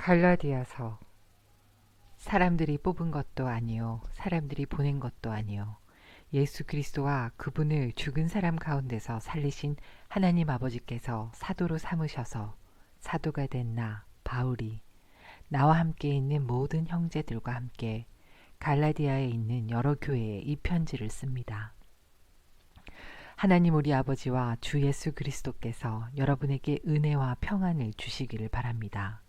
갈라디아서. 사람들이 뽑은 것도 아니요 사람들이 보낸 것도 아니요 예수 그리스도와 그분을 죽은 사람 가운데서 살리신 하나님 아버지께서 사도로 삼으셔서 사도가 된 나 바울이 나와 함께 있는 모든 형제들과 함께 갈라디아에 있는 여러 교회에 이 편지를 씁니다. 하나님 우리 아버지와 주 예수 그리스도께서 여러분에게 은혜와 평안을 주시기를 바랍니다.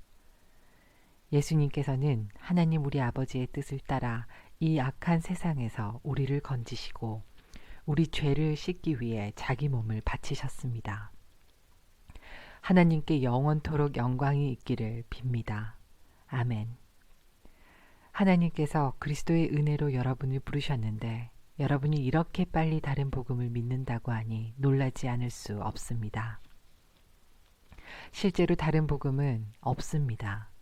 예수님께서는 하나님 우리 아버지의 뜻을 따라 이 악한 세상에서 우리를 건지시고 우리 죄를 씻기 위해 자기 몸을 바치셨습니다. 하나님께 영원토록 영광이 있기를 빕니다. 아멘. 하나님께서 그리스도의 은혜로 여러분을 부르셨는데 여러분이 이렇게 빨리 다른 복음을 믿는다고 하니 놀라지 않을 수 없습니다. 실제로 다른 복음은 없습니다.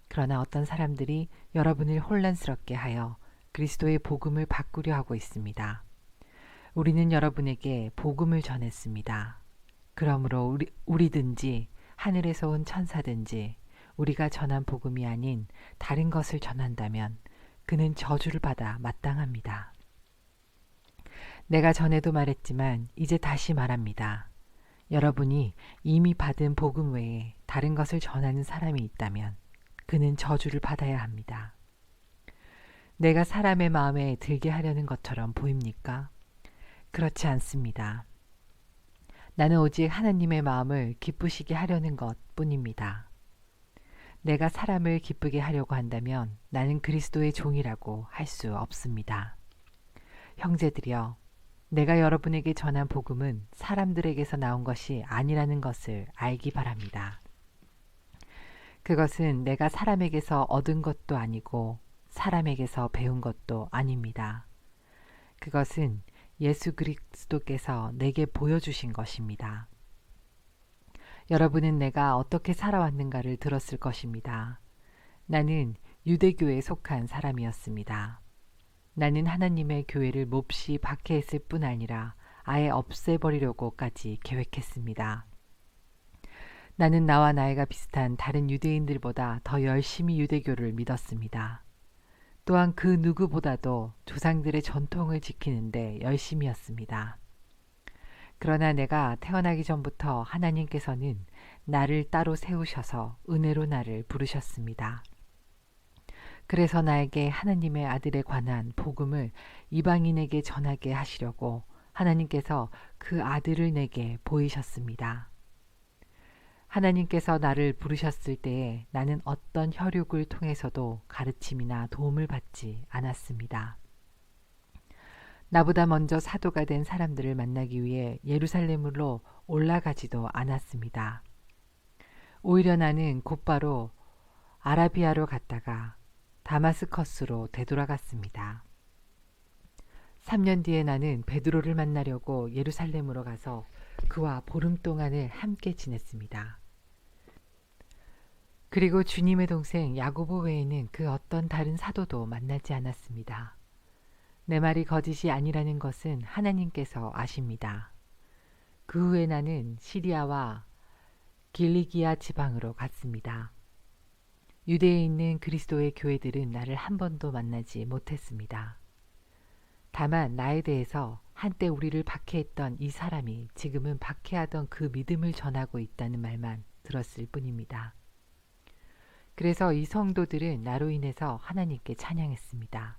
그러나 어떤 사람들이 여러분을 혼란스럽게 하여 그리스도의 복음을 바꾸려 하고 있습니다. 우리는 여러분에게 복음을 전했습니다. 그러므로 우리든지 하늘에서 온 천사든지 우리가 전한 복음이 아닌 다른 것을 전한다면 그는 저주를 받아 마땅합니다. 내가 전에도 말했지만 이제 다시 말합니다. 여러분이 이미 받은 복음 외에 다른 것을 전하는 사람이 있다면 그는 저주를 받아야 합니다. 내가 사람의 마음에 들게 하려는 것처럼 보입니까? 그렇지 않습니다. 나는 오직 하나님의 마음을 기쁘시게 하려는 것 뿐입니다. 내가 사람을 기쁘게 하려고 한다면 나는 그리스도의 종이라고 할 수 없습니다. 형제들이여, 내가 여러분에게 전한 복음은 사람들에게서 나온 것이 아니라는 것을 알기 바랍니다. 그것은 내가 사람에게서 얻은 것도 아니고 사람에게서 배운 것도 아닙니다. 그것은 예수 그리스도께서 내게 보여주신 것입니다. 여러분은 내가 어떻게 살아왔는가를 들었을 것입니다. 나는 유대교에 속한 사람이었습니다. 나는 하나님의 교회를 몹시 박해했을 뿐 아니라 아예 없애버리려고까지 계획했습니다. 나는 나와 나이가 비슷한 다른 유대인들보다 더 열심히 유대교를 믿었습니다. 또한 그 누구보다도 조상들의 전통을 지키는데 열심이었습니다. 그러나 내가 태어나기 전부터 하나님께서는 나를 따로 세우셔서 은혜로 나를 부르셨습니다. 그래서 나에게 하나님의 아들에 관한 복음을 이방인에게 전하게 하시려고 하나님께서 그 아들을 내게 보이셨습니다. 하나님께서 나를 부르셨을 때에 나는 어떤 혈육을 통해서도 가르침이나 도움을 받지 않았습니다. 나보다 먼저 사도가 된 사람들을 만나기 위해 예루살렘으로 올라가지도 않았습니다. 오히려 나는 곧바로 아라비아로 갔다가 다마스커스로 되돌아갔습니다. 3년 뒤에 나는 베드로를 만나려고 예루살렘으로 가서 그와 보름 동안을 함께 지냈습니다. 그리고 주님의 동생 야고보 외에는 그 어떤 다른 사도도 만나지 않았습니다. 내 말이 거짓이 아니라는 것은 하나님께서 아십니다. 그 후에 나는 시리아와 길리기아 지방으로 갔습니다. 유대에 있는 그리스도의 교회들은 나를 한 번도 만나지 못했습니다. 다만 나에 대해서 한때 우리를 박해했던 이 사람이 지금은 박해하던 그 믿음을 전하고 있다는 말만 들었을 뿐입니다. 그래서 이 성도들은 나로 인해서 하나님께 찬양했습니다.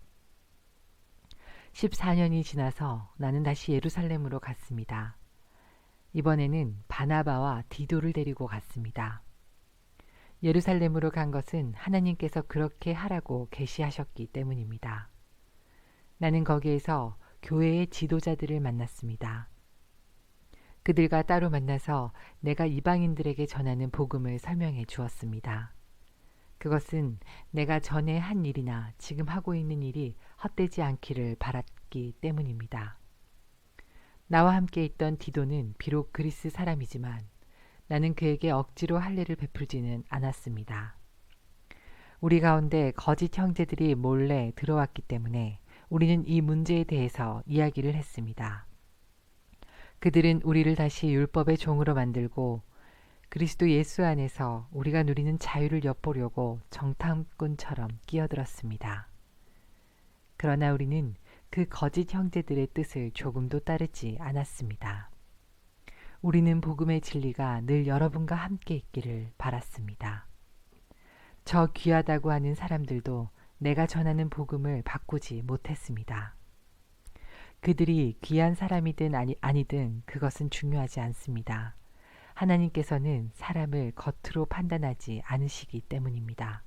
14년이 지나서 나는 다시 예루살렘으로 갔습니다. 이번에는 바나바와 디도를 데리고 갔습니다. 예루살렘으로 간 것은 하나님께서 그렇게 하라고 계시하셨기 때문입니다. 나는 거기에서 교회의 지도자들을 만났습니다. 그들과 따로 만나서 내가 이방인들에게 전하는 복음을 설명해 주었습니다. 그것은 내가 전에 한 일이나 지금 하고 있는 일이 헛되지 않기를 바랐기 때문입니다. 나와 함께 있던 디도는 비록 그리스 사람이지만 나는 그에게 억지로 할례를 베풀지는 않았습니다. 우리 가운데 거짓 형제들이 몰래 들어왔기 때문에 우리는 이 문제에 대해서 이야기를 했습니다. 그들은 우리를 다시 율법의 종으로 만들고 그리스도 예수 안에서 우리가 누리는 자유를 엿보려고 정탐꾼처럼 끼어들었습니다. 그러나 우리는 그 거짓 형제들의 뜻을 조금도 따르지 않았습니다. 우리는 복음의 진리가 늘 여러분과 함께 있기를 바랐습니다. 저 귀하다고 하는 사람들도 내가 전하는 복음을 바꾸지 못했습니다. 그들이 귀한 사람이든 아니든 그것은 중요하지 않습니다. 하나님께서는 사람을 겉으로 판단하지 않으시기 때문입니다.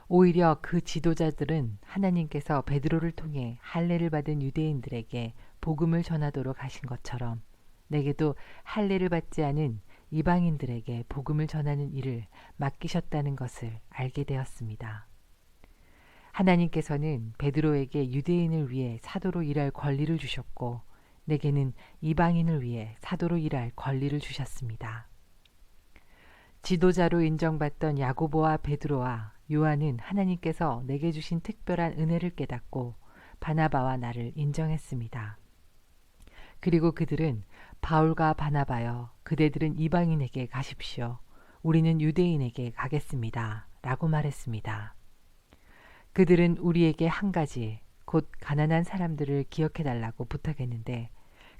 오히려 그 지도자들은 하나님께서 베드로를 통해 할례를 받은 유대인들에게 복음을 전하도록 하신 것처럼 내게도 할례를 받지 않은 이방인들에게 복음을 전하는 일을 맡기셨다는 것을 알게 되었습니다. 하나님께서는 베드로에게 유대인을 위해 사도로 일할 권리를 주셨고 내게는 이방인을 위해 사도로 일할 권리를 주셨습니다. 지도자로 인정받던 야고보와 베드로와 요한은 하나님께서 내게 주신 특별한 은혜를 깨닫고 바나바와 나를 인정했습니다. 그리고 그들은 바울과 바나바여 그대들은 이방인에게 가십시오. 우리는 유대인에게 가겠습니다. 라고 말했습니다. 그들은 우리에게 한 가지 곧 가난한 사람들을 기억해달라고 부탁했는데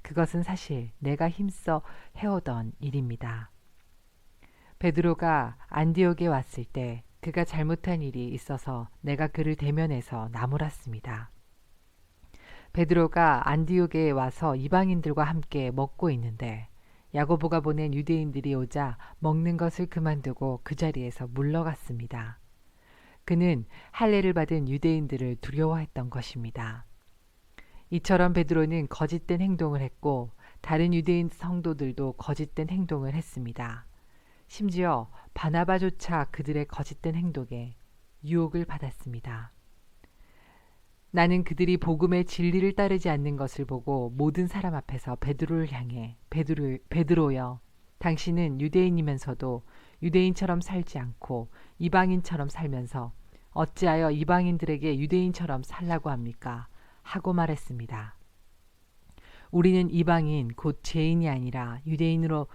그것은 사실 내가 힘써 해오던 일입니다. 베드로가 안디옥에 왔을 때 그가 잘못한 일이 있어서 내가 그를 대면해서 나무랐습니다. 베드로가 안디옥에 와서 이방인들과 함께 먹고 있는데 야고보가 보낸 유대인들이 오자 먹는 것을 그만두고 그 자리에서 물러갔습니다. 그는 할례를 받은 유대인들을 두려워했던 것입니다. 이처럼 베드로는 거짓된 행동을 했고 다른 유대인 성도들도 거짓된 행동을 했습니다. 심지어 바나바조차 그들의 거짓된 행동에 유혹을 받았습니다. 나는 그들이 복음의 진리를 따르지 않는 것을 보고 모든 사람 앞에서 베드로를 향해 베드로여, 당신은 유대인이면서도 유대인처럼 살지 않고 이방인처럼 살면서 어찌하여 이방인들에게 유대인처럼 살라고 합니까? 하고 말했습니다. 우리는 이방인 곧 죄인이 아니라 유대인으로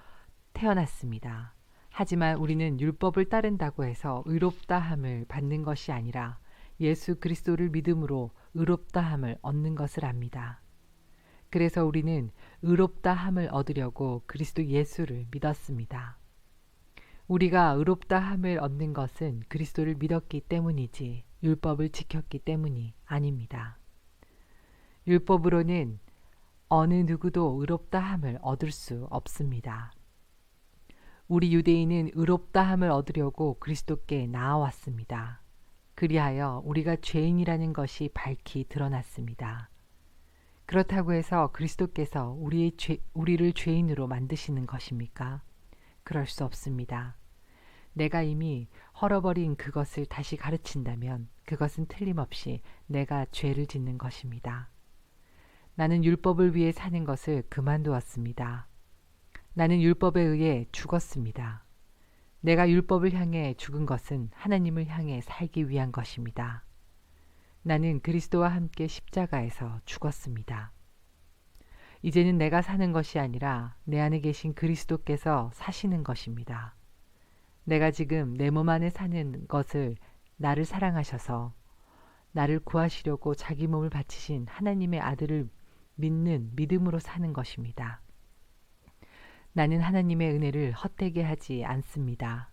태어났습니다. 하지만 우리는 율법을 따른다고 해서 의롭다함을 받는 것이 아니라 예수 그리스도를 믿음으로 의롭다함을 얻는 것을 압니다. 그래서 우리는 의롭다함을 얻으려고 그리스도 예수를 믿었습니다. 우리가 의롭다함을 얻는 것은 그리스도를 믿었기 때문이지 율법을 지켰기 때문이 아닙니다. 율법으로는 어느 누구도 의롭다함을 얻을 수 없습니다. 우리 유대인은 의롭다함을 얻으려고 그리스도께 나아왔습니다. 그리하여 우리가 죄인이라는 것이 밝히 드러났습니다. 그렇다고 해서 그리스도께서 우리를 죄인으로 만드시는 것입니까? 그럴 수 없습니다. 내가 이미 헐어버린 그것을 다시 가르친다면 그것은 틀림없이 내가 죄를 짓는 것입니다. 나는 율법을 위해 사는 것을 그만두었습니다. 나는 율법에 의해 죽었습니다. 내가 율법을 향해 죽은 것은 하나님을 향해 살기 위한 것입니다. 나는 그리스도와 함께 십자가에서 죽었습니다. 이제는 내가 사는 것이 아니라 내 안에 계신 그리스도께서 사시는 것입니다. 내가 지금 내 몸 안에 사는 것을 나를 사랑하셔서 나를 구하시려고 자기 몸을 바치신 하나님의 아들을 믿는 믿음으로 사는 것입니다. 나는 하나님의 은혜를 헛되게 하지 않습니다.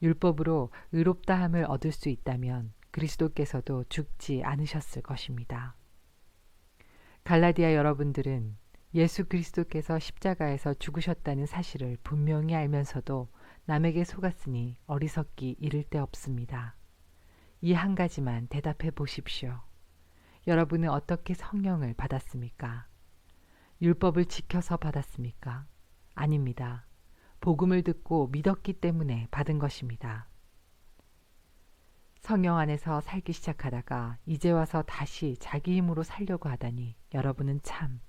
율법으로 의롭다함을 얻을 수 있다면 그리스도께서도 죽지 않으셨을 것입니다. 갈라디아 여러분들은 예수 그리스도께서 십자가에서 죽으셨다는 사실을 분명히 알면서도 남에게 속았으니 어리석기 이를 데 없습니다. 이 한 가지만 대답해 보십시오. 여러분은 어떻게 성령을 받았습니까? 율법을 지켜서 받았습니까? 아닙니다. 복음을 듣고 믿었기 때문에 받은 것입니다. 성령 안에서 살기 시작하다가 이제 와서 다시 자기 힘으로 살려고 하다니 여러분은 참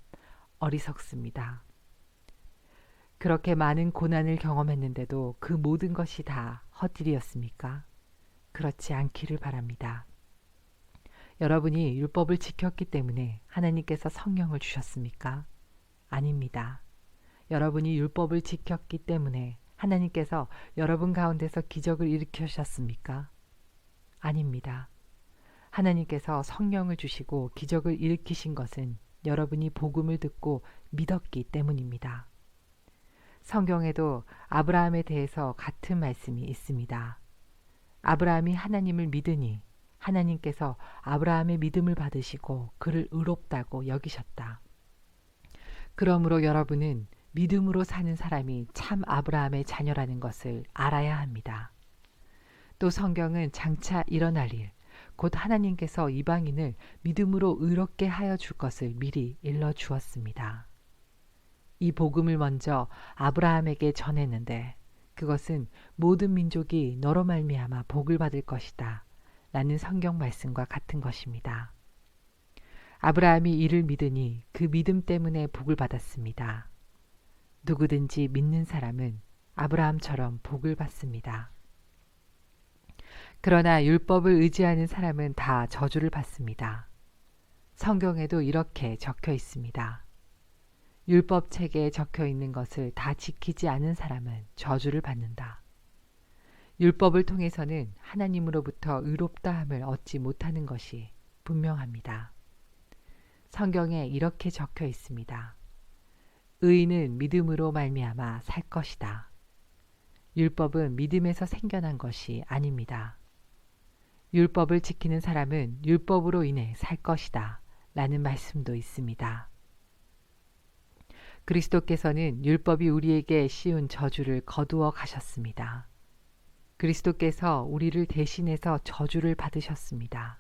어리석습니다. 그렇게 많은 고난을 경험했는데도 그 모든 것이 다 헛일이었습니까? 그렇지 않기를 바랍니다. 여러분이 율법을 지켰기 때문에 하나님께서 성령을 주셨습니까? 아닙니다. 여러분이 율법을 지켰기 때문에 하나님께서 여러분 가운데서 기적을 일으키셨습니까? 아닙니다. 하나님께서 성령을 주시고 기적을 일으키신 것은 여러분이 복음을 듣고 믿었기 때문입니다. 성경에도 아브라함에 대해서 같은 말씀이 있습니다. 아브라함이 하나님을 믿으니 하나님께서 아브라함의 믿음을 받으시고 그를 의롭다고 여기셨다. 그러므로 여러분은 믿음으로 사는 사람이 참 아브라함의 자녀라는 것을 알아야 합니다. 또 성경은 장차 일어날 일, 곧 하나님께서 이방인을 믿음으로 의롭게 하여 줄 것을 미리 일러 주었습니다. 이 복음을 먼저 아브라함에게 전했는데 그것은 모든 민족이 너로 말미암아 복을 받을 것이다 라는 성경 말씀과 같은 것입니다. 아브라함이 이를 믿으니 그 믿음 때문에 복을 받았습니다. 누구든지 믿는 사람은 아브라함처럼 복을 받습니다. 그러나 율법을 의지하는 사람은 다 저주를 받습니다. 성경에도 이렇게 적혀 있습니다. 율법 책에 적혀 있는 것을 다 지키지 않은 사람은 저주를 받는다. 율법을 통해서는 하나님으로부터 의롭다함을 얻지 못하는 것이 분명합니다. 성경에 이렇게 적혀 있습니다. 의인은 믿음으로 말미암아 살 것이다. 율법은 믿음에서 생겨난 것이 아닙니다. 율법을 지키는 사람은 율법으로 인해 살 것이다 라는 말씀도 있습니다. 그리스도께서는 율법이 우리에게 씌운 저주를 거두어 가셨습니다. 그리스도께서 우리를 대신해서 저주를 받으셨습니다.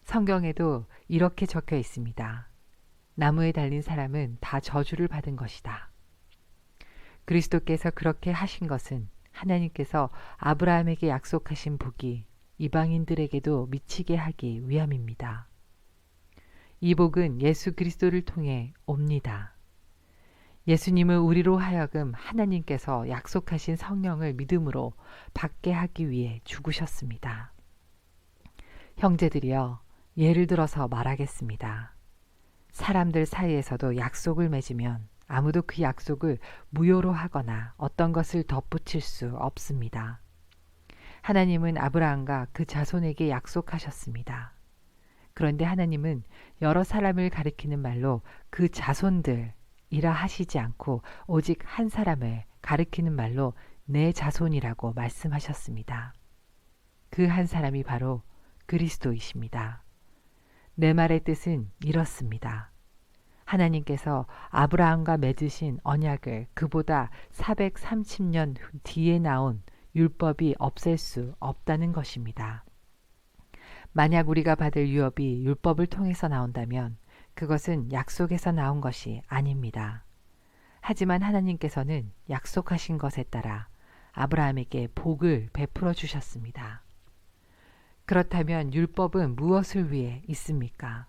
성경에도 이렇게 적혀 있습니다. 나무에 달린 사람은 다 저주를 받은 것이다. 그리스도께서 그렇게 하신 것은 하나님께서 아브라함에게 약속하신 복이 이방인들에게도 미치게 하기 위함입니다. 이 복은 예수 그리스도를 통해 옵니다. 예수님은 우리로 하여금 하나님께서 약속하신 성령을 믿음으로 받게 하기 위해 죽으셨습니다. 형제들이여, 예를 들어서 말하겠습니다. 사람들 사이에서도 약속을 맺으면 아무도 그 약속을 무효로 하거나 어떤 것을 덧붙일 수 없습니다. 하나님은 아브라함과 그 자손에게 약속하셨습니다. 그런데 하나님은 여러 사람을 가리키는 말로 그 자손들이라 하시지 않고 오직 한 사람을 가리키는 말로 내 자손이라고 말씀하셨습니다. 그 한 사람이 바로 그리스도이십니다. 내 말의 뜻은 이렇습니다. 하나님께서 아브라함과 맺으신 언약을 그보다 430년 뒤에 나온 율법이 없앨 수 없다는 것입니다. 만약 우리가 받을 유업이 율법을 통해서 나온다면 그것은 약속에서 나온 것이 아닙니다. 하지만 하나님께서는 약속하신 것에 따라 아브라함에게 복을 베풀어 주셨습니다. 그렇다면 율법은 무엇을 위해 있습니까?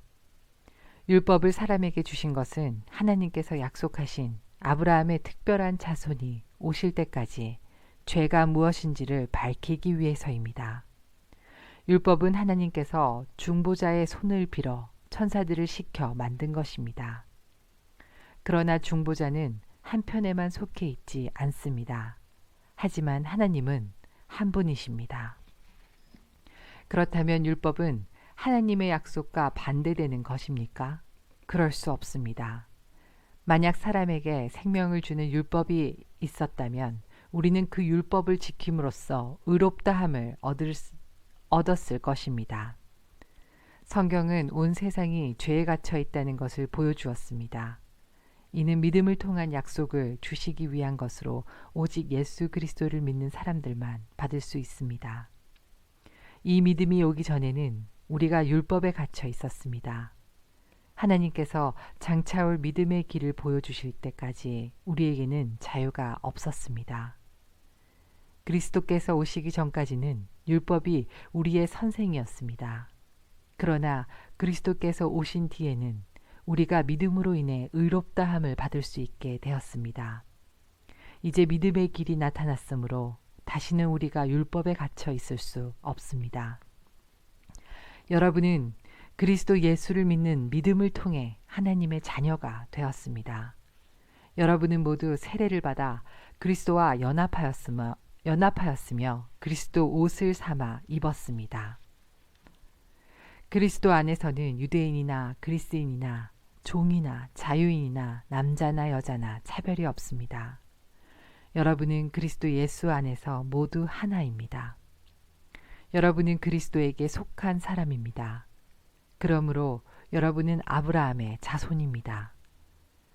율법을 사람에게 주신 것은 하나님께서 약속하신 아브라함의 특별한 자손이 오실 때까지 죄가 무엇인지를 밝히기 위해서입니다. 율법은 하나님께서 중보자의 손을 빌어 천사들을 시켜 만든 것입니다. 그러나 중보자는 한편에만 속해 있지 않습니다. 하지만 하나님은 한 분이십니다. 그렇다면 율법은 하나님의 약속과 반대되는 것입니까? 그럴 수 없습니다. 만약 사람에게 생명을 주는 율법이 있었다면 우리는 그 율법을 지킴으로써 의롭다함을 얻었을 것입니다. 성경은 온 세상이 죄에 갇혀 있다는 것을 보여주었습니다. 이는 믿음을 통한 약속을 주시기 위한 것으로 오직 예수 그리스도를 믿는 사람들만 받을 수 있습니다. 이 믿음이 오기 전에는 우리가 율법에 갇혀 있었습니다. 하나님께서 장차 올 믿음의 길을 보여주실 때까지 우리에게는 자유가 없었습니다. 그리스도께서 오시기 전까지는 율법이 우리의 선생이었습니다. 그러나 그리스도께서 오신 뒤에는 우리가 믿음으로 인해 의롭다함을 받을 수 있게 되었습니다. 이제 믿음의 길이 나타났으므로 다시는 우리가 율법에 갇혀 있을 수 없습니다. 여러분은 그리스도 예수를 믿는 믿음을 통해 하나님의 자녀가 되었습니다. 여러분은 모두 세례를 받아 그리스도와 연합하였으며 그리스도 옷을 삼아 입었습니다. 그리스도 안에서는 유대인이나 그리스인이나 종이나 자유인이나 남자나 여자나 차별이 없습니다. 여러분은 그리스도 예수 안에서 모두 하나입니다. 여러분은 그리스도에게 속한 사람입니다. 그러므로 여러분은 아브라함의 자손입니다.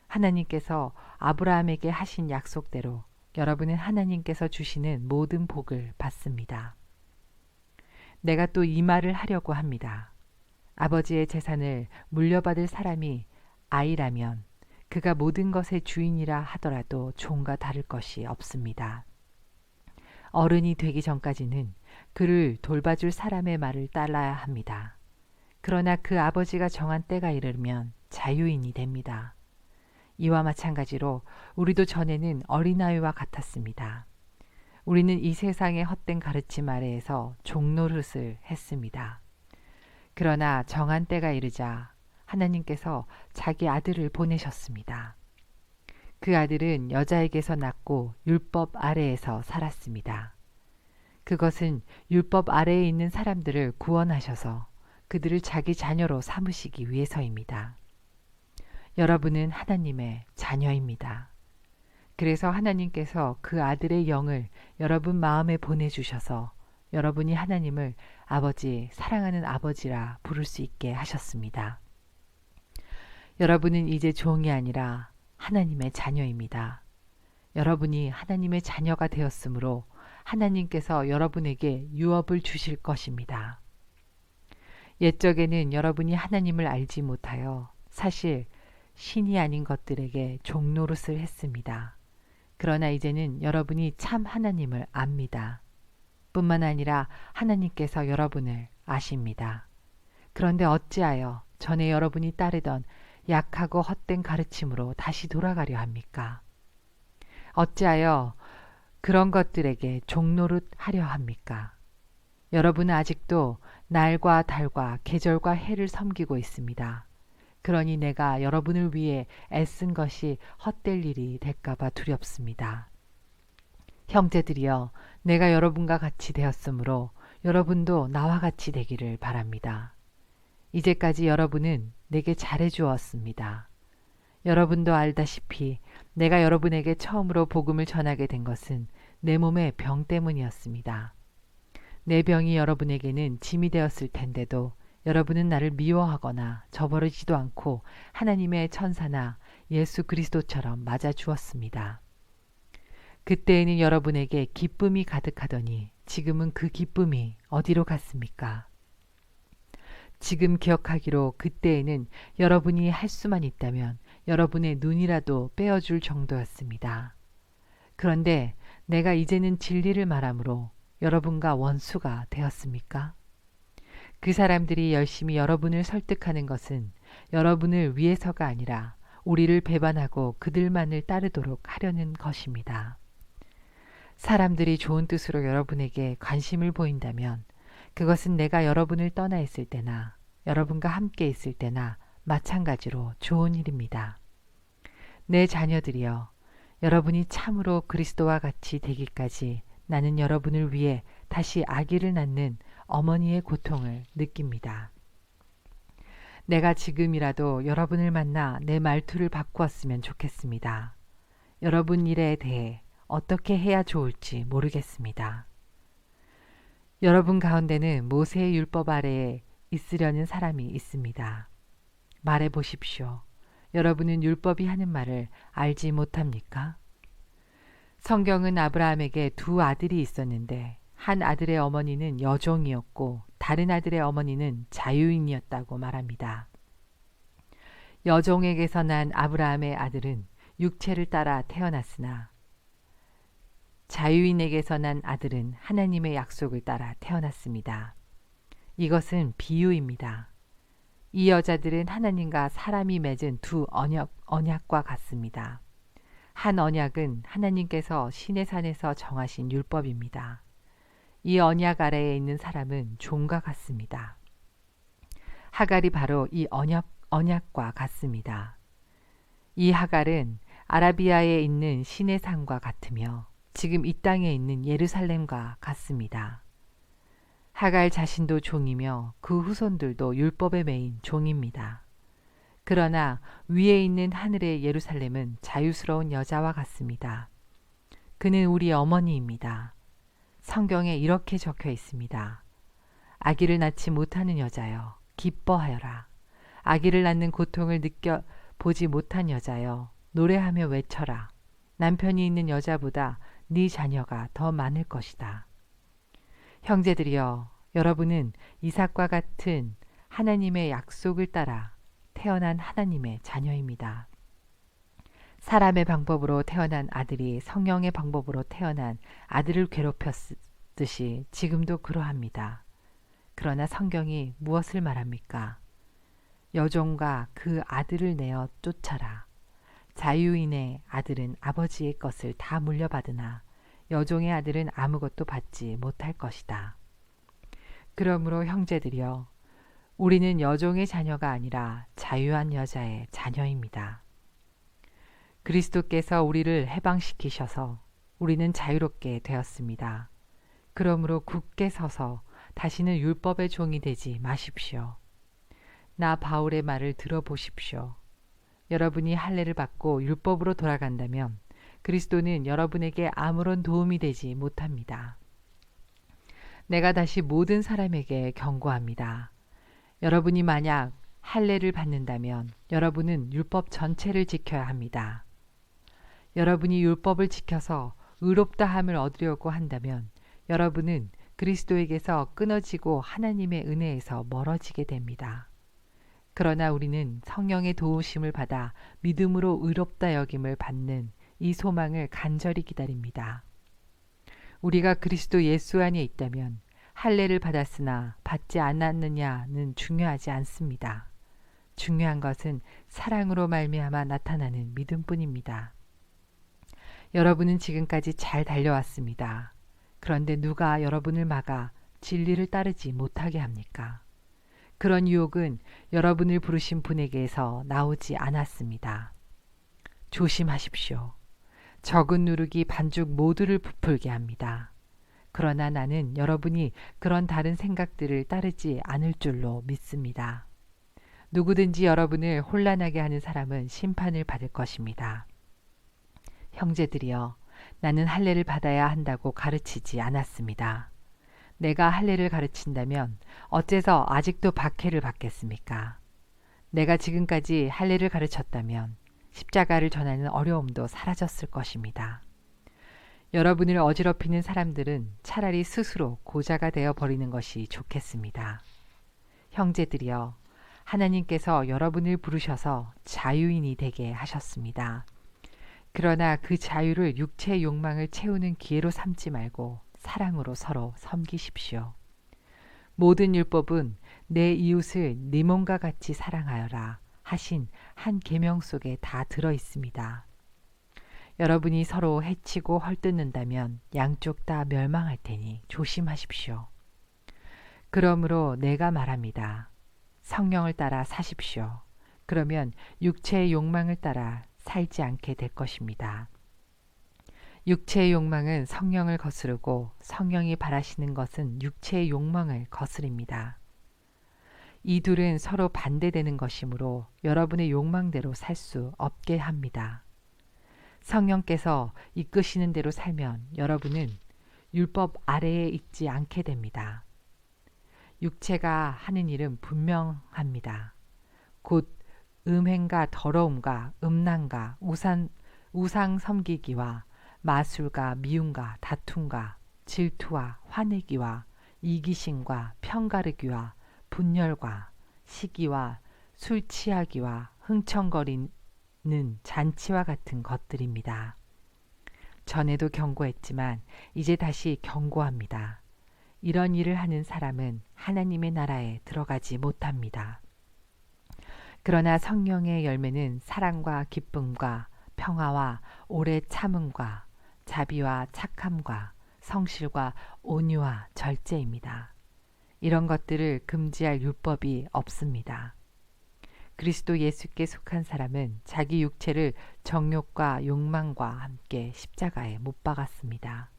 하나님께서 아브라함에게 하신 약속대로 여러분은 하나님께서 주시는 모든 복을 받습니다. 내가 또 이 말을 하려고 합니다. 아버지의 재산을 물려받을 사람이 아이라면 그가 모든 것의 주인이라 하더라도 종과 다를 것이 없습니다. 어른이 되기 전까지는 그를 돌봐줄 사람의 말을 따라야 합니다. 그러나 그 아버지가 정한 때가 이르면 자유인이 됩니다. 이와 마찬가지로 우리도 전에는 어린아이와 같았습니다. 우리는 이 세상의 헛된 가르침 아래에서 종노릇을 했습니다. 그러나 정한 때가 이르자 하나님께서 자기 아들을 보내셨습니다. 그 아들은 여자에게서 낳고 율법 아래에서 살았습니다. 그것은 율법 아래에 있는 사람들을 구원하셔서 그들을 자기 자녀로 삼으시기 위해서입니다. 여러분은 하나님의 자녀입니다. 그래서 하나님께서 그 아들의 영을 여러분 마음에 보내주셔서 여러분이 하나님을 아버지, 사랑하는 아버지라 부를 수 있게 하셨습니다. 여러분은 이제 종이 아니라 하나님의 자녀입니다. 여러분이 하나님의 자녀가 되었으므로 하나님께서 여러분에게 유업을 주실 것입니다. 옛적에는 여러분이 하나님을 알지 못하여 사실 신이 아닌 것들에게 종노릇을 했습니다. 그러나 이제는 여러분이 참 하나님을 압니다. 뿐만 아니라 하나님께서 여러분을 아십니다. 그런데 어찌하여 전에 여러분이 따르던 약하고 헛된 가르침으로 다시 돌아가려 합니까? 어찌하여 그런 것들에게 종노릇 하려 합니까? 여러분은 아직도 날과 달과 계절과 해를 섬기고 있습니다. 그러니 내가 여러분을 위해 애쓴 것이 헛될 일이 될까봐 두렵습니다. 형제들이여, 내가 여러분과 같이 되었으므로 여러분도 나와 같이 되기를 바랍니다. 이제까지 여러분은 내게 잘해 주었습니다. 여러분도 알다시피 내가 여러분에게 처음으로 복음을 전하게 된 것은 내 몸의 병 때문이었습니다. 내 병이 여러분에게는 짐이 되었을 텐데도 여러분은 나를 미워하거나 저버리지도 않고 하나님의 천사나 예수 그리스도처럼 맞아 주었습니다. 그때에는 여러분에게 기쁨이 가득하더니 지금은 그 기쁨이 어디로 갔습니까? 지금 기억하기로 그때에는 여러분이 할 수만 있다면 여러분의 눈이라도 빼어줄 정도였습니다. 그런데 내가 이제는 진리를 말하므로 여러분과 원수가 되었습니까? 그 사람들이 열심히 여러분을 설득하는 것은 여러분을 위해서가 아니라 우리를 배반하고 그들만을 따르도록 하려는 것입니다. 사람들이 좋은 뜻으로 여러분에게 관심을 보인다면 그것은 내가 여러분을 떠나 있을 때나 여러분과 함께 있을 때나 마찬가지로 좋은 일입니다. 내 자녀들이여, 여러분이 참으로 그리스도와 같이 되기까지 나는 여러분을 위해 다시 아기를 낳는 어머니의 고통을 느낍니다. 내가 지금이라도 여러분을 만나 내 말투를 바꾸었으면 좋겠습니다. 여러분 일에 대해 어떻게 해야 좋을지 모르겠습니다. 여러분 가운데는 모세의 율법 아래에 있으려는 사람이 있습니다. 말해 보십시오. 여러분은 율법이 하는 말을 알지 못합니까? 성경은 아브라함에게 두 아들이 있었는데 한 아들의 어머니는 여종이었고 다른 아들의 어머니는 자유인이었다고 말합니다. 여종에게서 난 아브라함의 아들은 육체를 따라 태어났으나 자유인에게서 난 아들은 하나님의 약속을 따라 태어났습니다. 이것은 비유입니다. 이 여자들은 하나님과 사람이 맺은 두 언약과 같습니다. 한 언약은 하나님께서 시내산에서 정하신 율법입니다. 이 언약 아래에 있는 사람은 종과 같습니다. 하갈이 바로 이 언약과 같습니다. 이 하갈은 아라비아에 있는 신의 산과 같으며 지금 이 땅에 있는 예루살렘과 같습니다. 하갈 자신도 종이며 그 후손들도 율법에 매인 종입니다. 그러나 위에 있는 하늘의 예루살렘은 자유스러운 여자와 같습니다. 그는 우리 어머니입니다. 성경에 이렇게 적혀 있습니다. 아기를 낳지 못하는 여자여, 기뻐하여라. 아기를 낳는 고통을 느껴보지 못한 여자여, 노래하며 외쳐라. 남편이 있는 여자보다 네 자녀가 더 많을 것이다. 형제들이여, 여러분은 이삭과 같은 하나님의 약속을 따라 태어난 하나님의 자녀입니다. 사람의 방법으로 태어난 아들이 성령의 방법으로 태어난 아들을 괴롭혔듯이 지금도 그러합니다. 그러나 성경이 무엇을 말합니까? 여종과 그 아들을 내어 쫓아라. 자유인의 아들은 아버지의 것을 다 물려받으나 여종의 아들은 아무것도 받지 못할 것이다. 그러므로 형제들이여, 우리는 여종의 자녀가 아니라 자유한 여자의 자녀입니다. 그리스도께서 우리를 해방시키셔서 우리는 자유롭게 되었습니다. 그러므로 굳게 서서 다시는 율법의 종이 되지 마십시오. 나 바울의 말을 들어보십시오. 여러분이 할례를 받고 율법으로 돌아간다면 그리스도는 여러분에게 아무런 도움이 되지 못합니다. 내가 다시 모든 사람에게 경고합니다. 여러분이 만약 할례를 받는다면 여러분은 율법 전체를 지켜야 합니다. 여러분이 율법을 지켜서 의롭다함을 얻으려고 한다면 여러분은 그리스도에게서 끊어지고 하나님의 은혜에서 멀어지게 됩니다. 그러나 우리는 성령의 도우심을 받아 믿음으로 의롭다 여김을 받는 이 소망을 간절히 기다립니다. 우리가 그리스도 예수 안에 있다면 할례를 받았으나 받지 않았느냐는 중요하지 않습니다. 중요한 것은 사랑으로 말미암아 나타나는 믿음뿐입니다. 여러분은 지금까지 잘 달려왔습니다. 그런데 누가 여러분을 막아 진리를 따르지 못하게 합니까? 그런 유혹은 여러분을 부르신 분에게서 나오지 않았습니다. 조심하십시오. 적은 누룩이 반죽 모두를 부풀게 합니다. 그러나 나는 여러분이 그런 다른 생각들을 따르지 않을 줄로 믿습니다. 누구든지 여러분을 혼란하게 하는 사람은 심판을 받을 것입니다. 형제들이여, 나는 할례를 받아야 한다고 가르치지 않았습니다. 내가 할례를 가르친다면 어째서 아직도 박해를 받겠습니까? 내가 지금까지 할례를 가르쳤다면 십자가를 전하는 어려움도 사라졌을 것입니다. 여러분을 어지럽히는 사람들은 차라리 스스로 고자가 되어 버리는 것이 좋겠습니다. 형제들이여, 하나님께서 여러분을 부르셔서 자유인이 되게 하셨습니다. 그러나 그 자유를 육체의 욕망을 채우는 기회로 삼지 말고 사랑으로 서로 섬기십시오. 모든 율법은 내 이웃을 네 몸과 같이 사랑하여라 하신 한 계명 속에 다 들어 있습니다. 여러분이 서로 해치고 헐뜯는다면 양쪽 다 멸망할 테니 조심하십시오. 그러므로 내가 말합니다. 성령을 따라 사십시오. 그러면 육체의 욕망을 따라 살지 않게 될 것입니다. 육체의 욕망은 성령을 거스르고 성령이 바라시는 것은 육체의 욕망을 거스립니다. 이 둘은 서로 반대되는 것이므로 여러분의 욕망대로 살 수 없게 합니다. 성령께서 이끄시는 대로 살면 여러분은 율법 아래에 있지 않게 됩니다. 육체가 하는 일은 분명합니다. 곧 음행과 더러움과 음란과 우상 섬기기와 마술과 미움과 다툼과 질투와 화내기와 이기심과 편가르기와 분열과 시기와 술 취하기와 흥청거리는 잔치와 같은 것들입니다. 전에도 경고했지만 이제 다시 경고합니다. 이런 일을 하는 사람은 하나님의 나라에 들어가지 못합니다. 그러나 성령의 열매는 사랑과 기쁨과 평화와 오래 참음과 자비와 착함과 성실과 온유와 절제입니다. 이런 것들을 금지할 율법이 없습니다. 그리스도 예수께 속한 사람은 자기 육체를 정욕과 욕망과 함께 십자가에 못 박았습니다.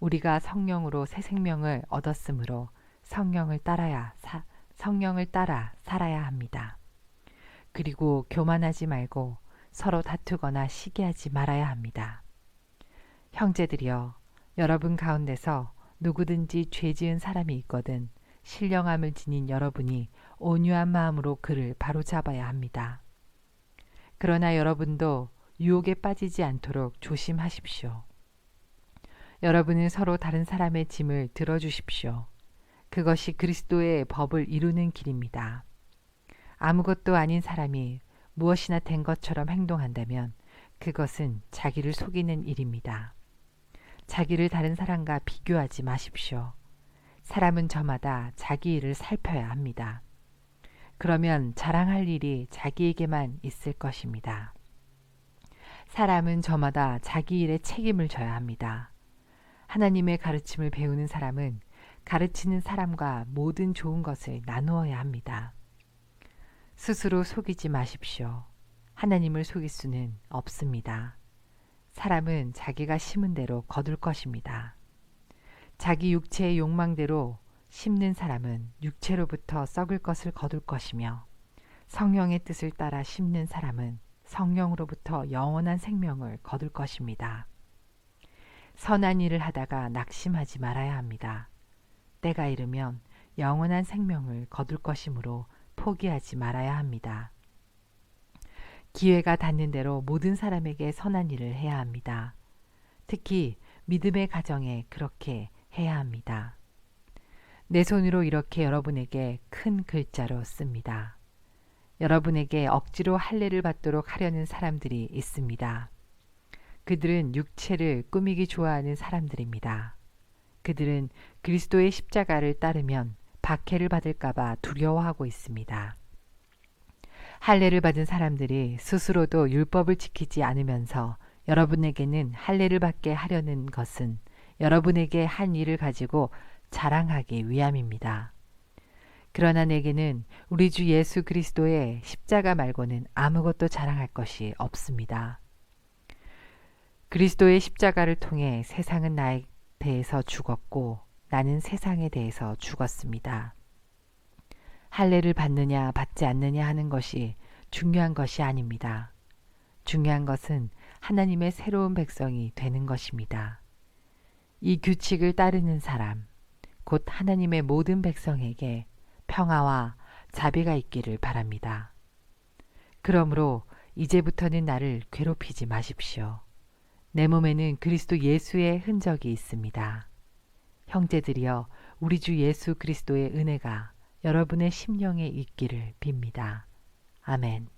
우리가 성령으로 새 생명을 얻었으므로 성령을 따라 살아야 합니다. 그리고 교만하지 말고 서로 다투거나 시기하지 말아야 합니다. 형제들이여, 여러분 가운데서 누구든지 죄 지은 사람이 있거든 신령함을 지닌 여러분이 온유한 마음으로 그를 바로잡아야 합니다. 그러나 여러분도 유혹에 빠지지 않도록 조심하십시오. 여러분은 서로 다른 사람의 짐을 들어주십시오. 그것이 그리스도의 법을 이루는 길입니다. 아무것도 아닌 사람이 무엇이나 된 것처럼 행동한다면 그것은 자기를 속이는 일입니다. 자기를 다른 사람과 비교하지 마십시오. 사람은 저마다 자기 일을 살펴야 합니다. 그러면 자랑할 일이 자기에게만 있을 것입니다. 사람은 저마다 자기 일에 책임을 져야 합니다. 하나님의 가르침을 배우는 사람은 가르치는 사람과 모든 좋은 것을 나누어야 합니다. 스스로 속이지 마십시오. 하나님을 속일 수는 없습니다. 사람은 자기가 심은 대로 거둘 것입니다. 자기 육체의 욕망대로 심는 사람은 육체로부터 썩을 것을 거둘 것이며 성령의 뜻을 따라 심는 사람은 성령으로부터 영원한 생명을 거둘 것입니다. 선한 일을 하다가 낙심하지 말아야 합니다. 때가 이르면 영원한 생명을 거둘 것이므로 포기하지 말아야 합니다. 기회가 닿는 대로 모든 사람에게 선한 일을 해야 합니다. 특히 믿음의 가정에 그렇게 해야 합니다. 내 손으로 이렇게 여러분에게 큰 글자로 씁니다. 여러분에게 억지로 할례를 받도록 하려는 사람들이 있습니다. 그들은 육체를 꾸미기 좋아하는 사람들입니다. 그들은 그리스도의 십자가를 따르면 박해를 받을까봐 두려워하고 있습니다. 할례를 받은 사람들이 스스로도 율법을 지키지 않으면서 여러분에게는 할례를 받게 하려는 것은 여러분에게 한 일을 가지고 자랑하기 위함입니다. 그러나 내게는 우리 주 예수 그리스도의 십자가 말고는 아무것도 자랑할 것이 없습니다. 그리스도의 십자가를 통해 세상은 나에 대해서 죽었고 나는 세상에 대해서 죽었습니다. 할례를 받느냐 받지 않느냐 하는 것이 중요한 것이 아닙니다. 중요한 것은 하나님의 새로운 백성이 되는 것입니다. 이 규칙을 따르는 사람, 곧 하나님의 모든 백성에게 평화와 자비가 있기를 바랍니다. 그러므로 이제부터는 나를 괴롭히지 마십시오. 내 몸에는 그리스도 예수의 흔적이 있습니다. 형제들이여, 우리 주 예수 그리스도의 은혜가 여러분의 심령에 있기를 빕니다. 아멘.